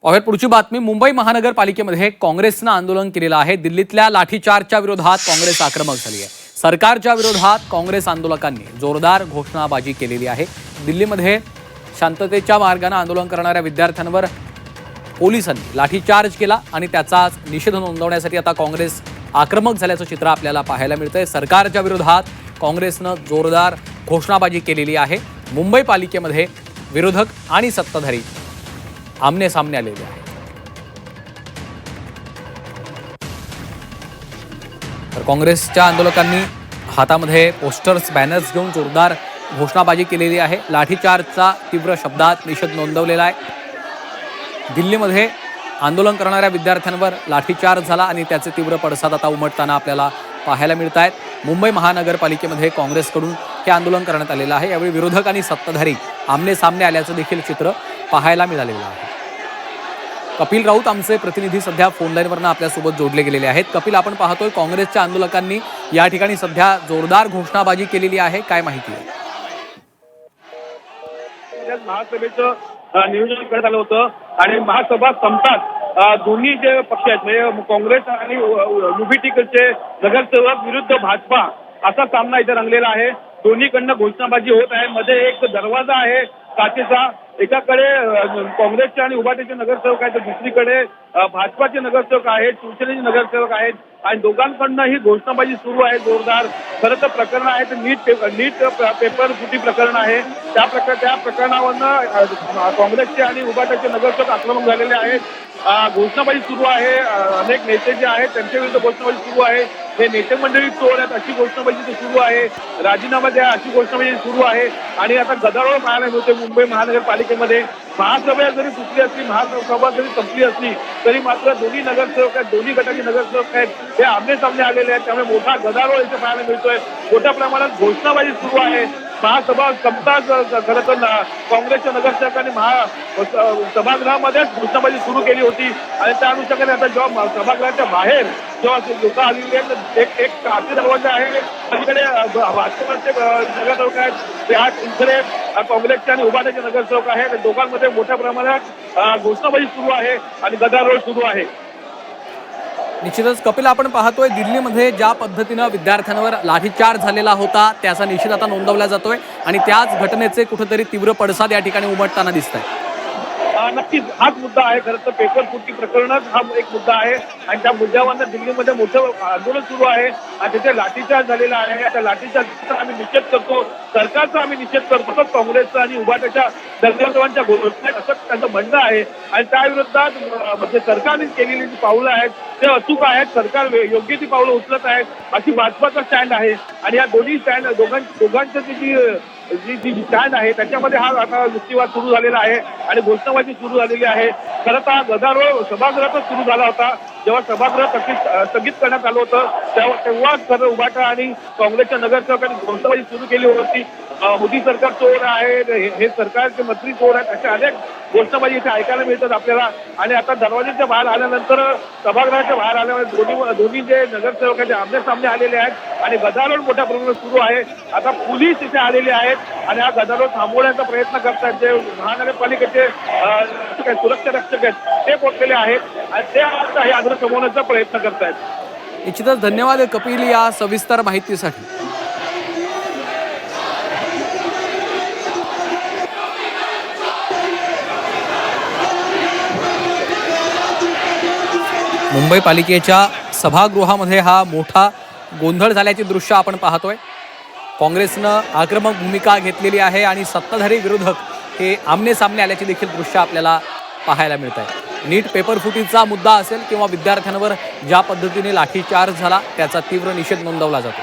पाहुयात पुढची बातमी। मुंबई महानगरपालिकेमध्ये काँग्रेसनं आंदोलन केलेलं आहे। दिल्लीतल्या लाठीचार्जच्या विरोधात काँग्रेस आक्रमक झाली आहे। सरकारच्या विरोधात काँग्रेस आंदोलकांनी जोरदार घोषणाबाजी केलेली आहे। दिल्लीमध्ये शांततेच्या मार्गाने आंदोलन करणाऱ्या विद्यार्थ्यांवर पोलिसांनी लाठीचार्ज केला आणि त्याचा निषेध नोंदवण्यासाठी आता काँग्रेस आक्रमक झाल्याचं चित्र आपल्याला पाहायला मिळतंय। सरकारच्या विरोधात काँग्रेसनं जोरदार घोषणाबाजी केलेली आहे। मुंबई पालिकेमध्ये विरोधक आणि सत्ताधारी आमने सामने आलेले आहेत। तर काँग्रेसच्या आंदोलकांनी हातामध्ये पोस्टर्स बॅनर्स घेऊन जोरदार घोषणाबाजी केलेली आहे। लाठीचार्जचा तीव्र शब्दात निषेध नोंदवलेला आहे। दिल्लीमध्ये आंदोलन करणाऱ्या विद्यार्थ्यांवर लाठीचार्ज झाला आणि त्याचे तीव्र पडसाद आता उमटताना आपल्याला पाहायला मिळत आहेत। मुंबई महानगरपालिकेमध्ये काँग्रेसकडून हे आंदोलन करण्यात आलेलं आहे। यावेळी विरोधक आणि सत्ताधारी आमने सामने आल्याचं देखील चित्र पाहायला मिळालेलं आहे। कपिल राऊत आमचे प्रतिनिधी सध्या फोन लाईनवरनं आपल्यासोबत जोडले गेलेले आहेत। कपिल, आपण पाहतोय काँग्रेसच्या आंदोलकांनी या ठिकाणी सध्या जोरदार घोषणाबाजी केलेली आहे, काय माहिती आहे? महासभेचं नियोजन करण्यात आलं होतं आणि महासभा संपतात दोन्ही जे पक्ष आहेत म्हणजे काँग्रेस आणि युबीटीचे नगरसेवक विरुद्ध भाजपा असा सामना इथे रंगलेला आहे। दोन्हीकडनं घोषणाबाजी होत आहे। मध्ये एक दरवाजा आहे काचेचा, एकाकडे काँग्रेसचे आणि उभाटीचे नगरसेवक आहेत, तर दुसरीकडे भाजपाचे नगरसेवक आहेत, शिवसेनेचे नगरसेवक आहेत आणि दोघांकडनं ही घोषणाबाजी सुरू आहे जोरदार। खरं तर प्रकरण आहे ते नीट पेपर फुटी प्रकरण आहे। त्या प्रकरणावरनं काँग्रेसचे आणि उभाटाचे नगरसेवक आक्रमक झालेले आहेत। घोषणाबाजी सुरू आहे। अनेक नेते जे आहेत त्यांच्या विरुद्ध घोषणाबाजी सुरू आहे। हे नेते मंडळी चोर आहेत अशी घोषणाबाजी सुरू आहे। राजीनामा द्या अशी घोषणाबाजी सुरू आहे आणि आता गदारोळ पाहायला मिळते मुंबई महानगरपालिकेमध्ये। महासभा जरी सुटली असली, महासभा जरी संपली असली तरी मात्र दोन्ही नगरसेवक आहेत, दोन्ही गटाचे नगरसेवक आहेत, हे आमने सामने आलेले आहेत। त्यामुळे मोठा गदारोळ इथे पाहायला मिळतोय। मोठ्या प्रमाणात घोषणाबाजी सुरू आहे। महासभा संपताच खरं तर काँग्रेसच्या नगरसेवकांनी सभागृहामध्येच घोषणाबाजी सुरू केली होती आणि त्या अनुषंगाने आता जेव्हा सभागृहाच्या बाहेर जेव्हा लोक आलेली आहेत, एक काचे दरवाजा आहे, अलीकडे भाजपचे नगरसेवक आहेत, त्या इकडे काँग्रेसचे आणि उभाटाचे नगरसेवक आहेत। दोघांमध्ये मोठ्या प्रमाणात घोषणाबाजी सुरू आहे आणि गदारोळ सुरू आहे। निश्चितच कपिल, आपण पाहतोय दिल्लीमध्ये ज्या पद्धतीनं विद्यार्थ्यांवर लाठीचार्ज झालेला होता त्याचा निषेध आता नोंदवला जातोय आणि त्याच घटनेचे कुठेतरी तीव्र पडसाद या ठिकाणी उमटताना दिसत आहे। नक्कीच हाच मुद्दा आहे। खरं तर पेपर फुटी प्रकरणच हा एक मुद्दा आहे आणि त्या मुद्द्यावरनं दिल्लीमध्ये मोठं आंदोलन सुरू आहे आणि तिथे लाठीचार्ज झालेला आहे। त्या लाठीचार्जचा आम्ही निषेध करतो, सरकारचा आम्ही निषेध करतो, काँग्रेसचा आणि उभाटाच्या नगरसेवकांच्या घोषणा असं त्यांचं म्हणणं आहे आणि त्या विरोधात म्हणजे सरकारने केलेली जी पावलं आहेत ते अचूक आहेत, सरकार योग्य ती पावलं उचलत आहेत अशी भाजपाचा स्टँड आहे आणि या दोन्ही स्टँड दोघांचं जी स्टँड आहे त्याच्यामध्ये हा आता युक्तिवाद सुरू झालेला आहे आणि घोषणाबाजी सुरू झालेली आहे। खरं तर हा गदारोळ सभागृहातच सुरू झाला होता। जेव्हा सभागृह स्थगित करण्यात आलं होतं तेव्हाच खरं उभाटा आणि काँग्रेसच्या नगरसेवकांनी घोषणाबाजी सुरू केली होती। मोदी सरकार चोर आहे, हे सरकारचे मंत्री चोर आहेत, अशा अनेक घोषणाबाजी इथे ऐकायला मिळतात आपल्याला। आणि आता दरवाजाच्या बाहेर आल्यानंतर सभागृहाच्या बाहेर आल्यानंतर दोन्ही जे नगरसेवक आहेत ते आमने सामने आलेले आहेत आणि गदारोळ मोठ्या प्रमाणात सुरू आहे। आता पोलीस इथे आलेले आहेत आणि हा गदारोळ थांबवण्याचा प्रयत्न करतात। जे महानगरपालिकेचे सुरक्षा रक्षक आहेत ते पोहोचलेले आहेत आणि ते आता हे आंदोलन थांबवण्याचा प्रयत्न करतायत। निश्चितच धन्यवाद कपिल या सविस्तर माहितीसाठी। मुंबई पालिकेच्या सभागृहामध्ये हा मोठा गोंधळ झाल्याचे दृश्य आपण पाहतोय। काँग्रेसनं आक्रमक भूमिका घेतलेली आहे आणि सत्ताधारी विरोधक हे आमने सामने आल्याचे देखील दृश्य आपल्याला पाहायला मिळत आहे। नीट पेपरफुटीचा मुद्दा असेल किंवा विद्यार्थ्यांवर ज्या पद्धतीने लाठीचार्ज झाला त्याचा तीव्र निषेध नोंदवला जातो।